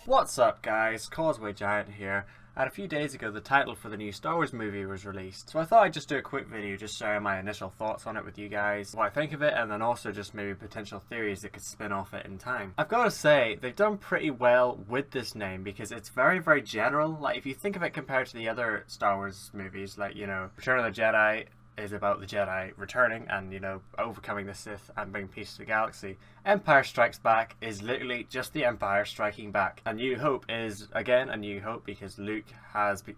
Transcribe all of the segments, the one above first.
What's up guys, Causeway Giant here, and a few days ago the title for the new Star Wars movie was released, so I thought I'd just do a quick video just sharing my initial thoughts on it with you guys, what I think of it, and then also just maybe potential theories that could spin off it in time. I've got to say, they've done pretty well with this name because it's very, very general. Like, if you think of it compared to the other Star Wars movies, like, you know, Return of the Jedi is about the Jedi returning and, you know, overcoming the Sith and bringing peace to the galaxy. Empire Strikes Back is literally just the Empire striking back. A New Hope is, again, a New Hope because Luke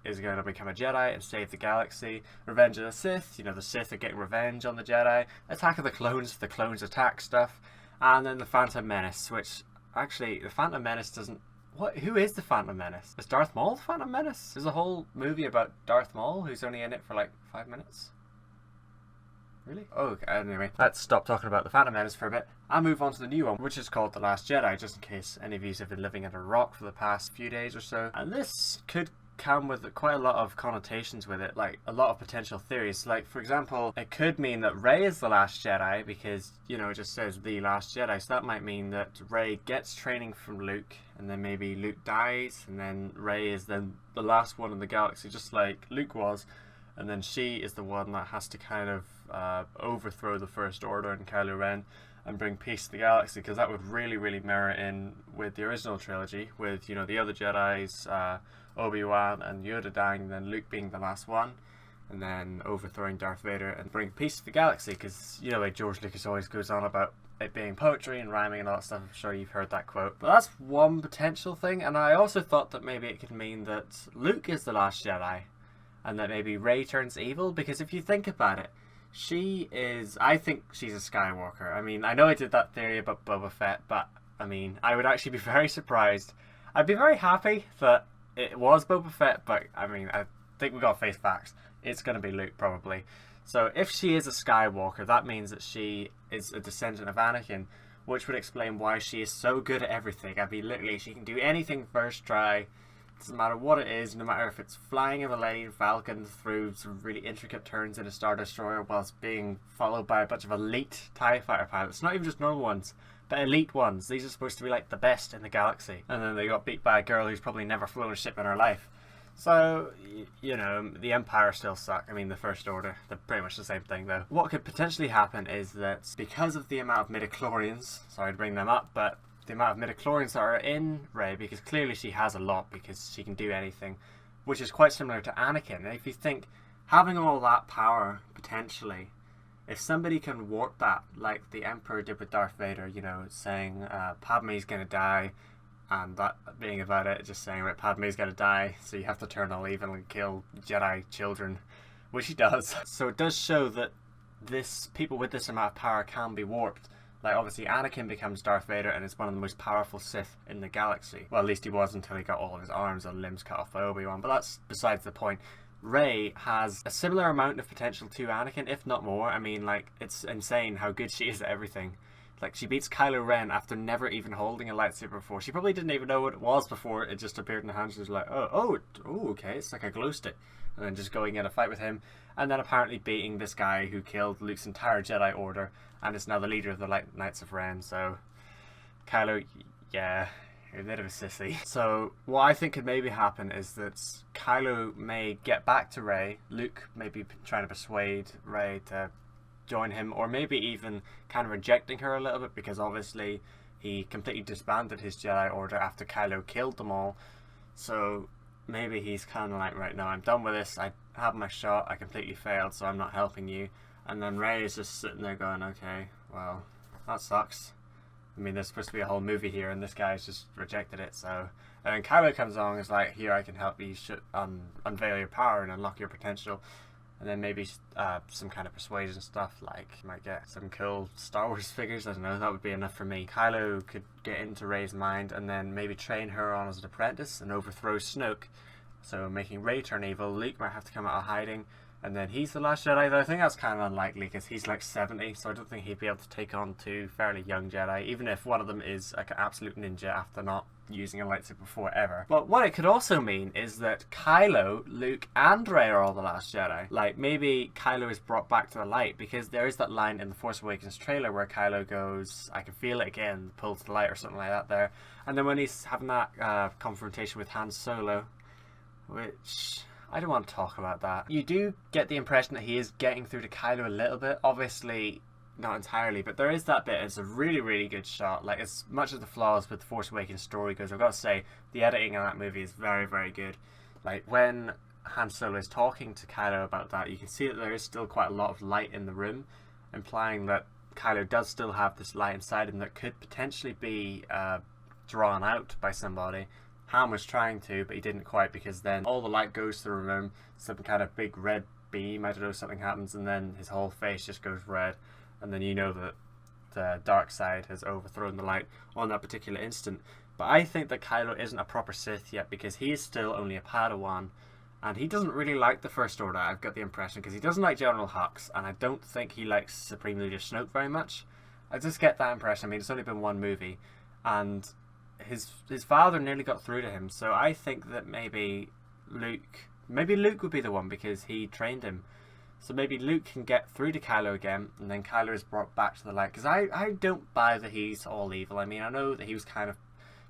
is going to become a Jedi and save the galaxy. Revenge of the Sith, you know, the Sith are getting revenge on the Jedi. Attack of the Clones attack stuff. And then the Phantom Menace, which, actually, the Phantom Menace doesn't... Who is the Phantom Menace? Is Darth Maul the Phantom Menace? There's a whole movie about Darth Maul who's only in it for like 5 minutes. Really? Oh, anyway, let's stop talking about the Phantom Menace for a bit. I'll move on to the new one, which is called The Last Jedi, just in case any of you have been living under a rock for the past few days or so. And this could come with quite a lot of connotations with it, like a lot of potential theories. Like, for example, it could mean that Rey is the last Jedi because, you know, it just says The Last Jedi, so that might mean that Rey gets training from Luke, and then maybe Luke dies, and then Rey is then the last one in the galaxy, just like Luke was. And then she is the one that has to kind of overthrow the First Order and Kylo Ren and bring peace to the galaxy, because that would really, really mirror in with the original trilogy, with, you know, the other Jedis, Obi-Wan and Yoda dying, and then Luke being the last one, and then overthrowing Darth Vader and bring peace to the galaxy, because, you know, like George Lucas always goes on about it being poetry and rhyming and all that stuff. I'm sure you've heard that quote. But that's one potential thing, and I also thought that maybe it could mean that Luke is the last Jedi, and that maybe Rey turns evil, because if you think about it, I think she's a Skywalker. I mean, I know I did that theory about Boba Fett, but I mean, I would actually be very surprised. I'd be very happy that it was Boba Fett, but I mean, I think we got to face facts. It's going to be Luke, probably. So if she is a Skywalker, that means that she is a descendant of Anakin, which would explain why she is so good at everything. I mean, literally, she can do anything first try. Doesn't matter what it is, no matter if it's flying a Millennium Falcon through some really intricate turns in a Star Destroyer whilst being followed by a bunch of elite TIE fighter pilots. Not even just normal ones, but elite ones. These are supposed to be like the best in the galaxy. And then they got beat by a girl who's probably never flown a ship in her life. So, you know, the Empire still suck. I mean, the First Order, they're pretty much the same thing though. What could potentially happen is that because of the amount of midichlorians, sorry to bring them up, but the amount of midichlorians that are in Rey, because clearly she has a lot because she can do anything, which is quite similar to Anakin. And if you think, having all that power, potentially, if somebody can warp that, like the Emperor did with Darth Vader, you know, saying Padme's gonna die, and that being about it, just saying, right, Padme's gonna die, so you have to turn all evil and kill Jedi children, which he does. So it does show that people with this amount of power can be warped. Like, obviously, Anakin becomes Darth Vader and is one of the most powerful Sith in the galaxy. Well, at least he was until he got all of his arms and limbs cut off by Obi-Wan, but that's besides the point. Rey has a similar amount of potential to Anakin, if not more. I mean, like, it's insane how good she is at everything. Like, she beats Kylo Ren after never even holding a lightsaber before. She probably didn't even know what it was before it just appeared in her hands. She was like, oh, okay, it's like a glow stick. And then just going in a fight with him, and then apparently beating this guy who killed Luke's entire Jedi Order and is now the leader of the Knights of Ren. So Kylo, yeah, you're a bit of a sissy. So what I think could maybe happen is that Kylo may get back to Rey. Luke may be trying to persuade Rey to join him, or maybe even kind of rejecting her a little bit, because obviously he completely disbanded his Jedi Order after Kylo killed them all. So maybe he's kind of like, right, now I'm done with this, I had my shot, I completely failed, so I'm not helping you. And then Rey is just sitting there going, okay, well, that sucks. I mean, there's supposed to be a whole movie here, and this guy's just rejected it, so... And then Kylo comes along and is like, here, I can help you unveil your power and unlock your potential. And then maybe some kind of persuasion stuff, like you might get some cool Star Wars figures, I don't know, that would be enough for me. Kylo could get into Rey's mind and then maybe train her on as an apprentice and overthrow Snoke, so making Rey turn evil. Luke might have to come out of hiding, and then he's the last Jedi, though I think that's kind of unlikely because he's like 70, so I don't think he'd be able to take on two fairly young Jedi, even if one of them is like an absolute ninja after not using a lightsaber before ever. But what it could also mean is that Kylo, Luke, and Rey are all the Last Jedi. Like, maybe Kylo is brought back to the light, because there is that line in the Force Awakens trailer where Kylo goes, "I can feel it again," pulls to the light or something like that there. And then when he's having that confrontation with Han Solo, which I don't want to talk about that. You do get the impression that he is getting through to Kylo a little bit. Obviously, not entirely, but there is that bit. It's a really, really good shot. Like, as much as the flaws with the Force Awakens story goes, I've got to say, the editing in that movie is very, very good. Like, when Han Solo is talking to Kylo about that, you can see that there is still quite a lot of light in the room, implying that Kylo does still have this light inside him that could potentially be drawn out by somebody. Han was trying to, but he didn't quite, because then all the light goes through the room, some kind of big red beam, I don't know, something happens, and then his whole face just goes red. And then you know that the dark side has overthrown the light on that particular instant. But I think that Kylo isn't a proper Sith yet, because he is still only a Padawan. And he doesn't really like the First Order, I've got the impression, because he doesn't like General Hux, and I don't think he likes Supreme Leader Snoke very much. I just get that impression. I mean, it's only been one movie, and his father nearly got through to him, so I think that maybe Luke would be the one, because he trained him. So maybe Luke can get through to Kylo again, and then Kylo is brought back to the light. Because I don't buy that he's all evil. I mean, I know that he was kind of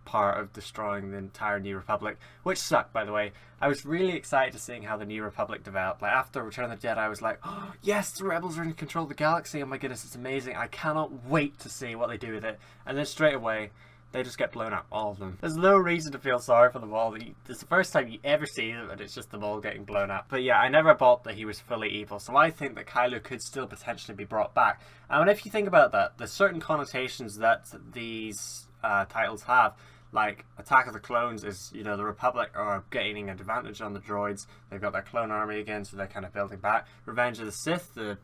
part of destroying the entire New Republic, which sucked, by the way. I was really excited to seeing how the New Republic developed. Like, after Return of the Jedi, I was like, oh, yes, the rebels are in control of the galaxy. Oh my goodness, it's amazing. I cannot wait to see what they do with it. And then straight away, they just get blown up, all of them. There's no reason to feel sorry for them all. It's the first time you ever see them, and it's just them all getting blown up. But yeah, I never bought that he was fully evil, so I think that Kylo could still potentially be brought back. And if you think about that, there's certain connotations that these titles have. Like, Attack of the Clones is, you know, the Republic are gaining an advantage on the droids. They've got their clone army again, so they're kind of building back. Revenge of the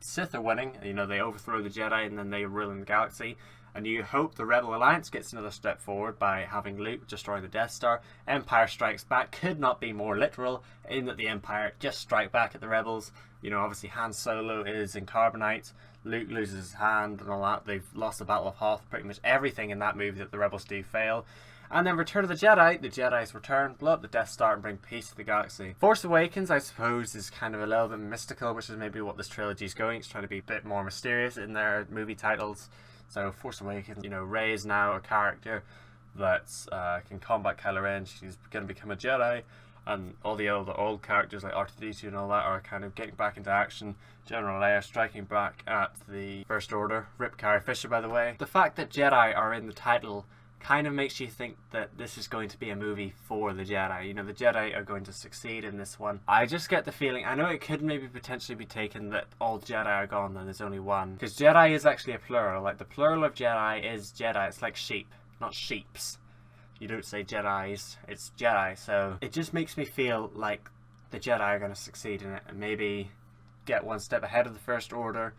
Sith are winning. You know, they overthrow the Jedi, and then they are ruling the galaxy. And you hope the Rebel Alliance gets another step forward by having Luke destroy the Death Star. Empire Strikes Back could not be more literal, in that the Empire just strike back at the Rebels. You know, obviously Han Solo is in carbonite. Luke loses his hand and all that. They've lost the Battle of Hoth. Pretty much everything in that movie that the Rebels do fail. And then Return of the Jedi's return, blow up the Death Star and bring peace to the galaxy. Force Awakens, I suppose, is kind of a little bit mystical, which is maybe what this trilogy is going. It's trying to be a bit more mysterious in their movie titles. So Force Awakens, you know, Rey is now a character that can combat Kylo Ren. She's going to become a Jedi, and all the old characters like R2-D2 and all that are kind of getting back into action. General Leia striking back at the First Order. Rip Carrie Fisher, by the way. The fact that Jedi are in the title kind of makes you think that this is going to be a movie for the Jedi. You know, the Jedi are going to succeed in this one. I just get the feeling, I know it could maybe potentially be taken that all Jedi are gone and there's only one. Because Jedi is actually a plural. Like, the plural of Jedi is Jedi. It's like sheep, not sheeps. You don't say Jedis, it's Jedi. So it just makes me feel like the Jedi are going to succeed in it and maybe get one step ahead of the First Order,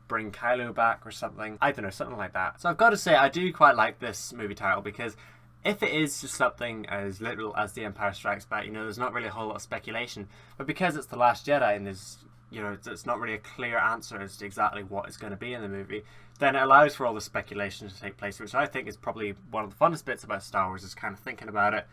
bring Kylo back or something. I don't know, something like that. So I've got to say, I do quite like this movie title, because if it is just something as literal as The Empire Strikes Back, you know, there's not really a whole lot of speculation. But because it's The Last Jedi and there's, you know, it's not really a clear answer as to exactly what is going to be in the movie, then it allows for all the speculation to take place, which I think is probably one of the funnest bits about Star Wars, is kind of thinking about it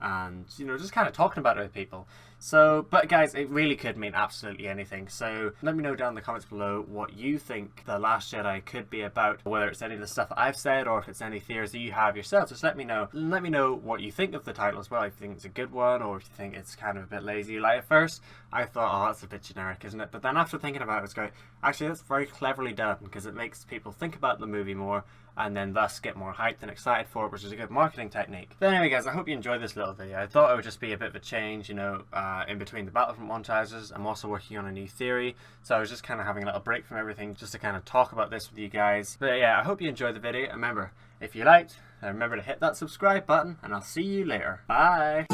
and, you know, just kind of talking about it with people. So, but guys, it really could mean absolutely anything. So let me know down in the comments below what you think The Last Jedi could be about, whether it's any of the stuff that I've said or if it's any theories that you have yourself. Just let me know. Let me know what you think of the title as well, if you think it's a good one or if you think it's kind of a bit lazy. Like, at first I thought, oh, that's a bit generic, isn't it? But then after thinking about it, it's going, actually, that's very cleverly done, because it makes people think about the movie more and then thus get more hyped and excited for it, which is a good marketing technique. But anyway guys, I hope you enjoyed this little video. I thought it would just be a bit of a change, you know, in between the Battlefront montages. I'm also working on a new theory, so I was just kind of having a little break from everything just to kind of talk about this with you guys. But yeah, I hope you enjoyed the video. And remember, if you liked, then remember to hit that subscribe button, and I'll see you later. Bye!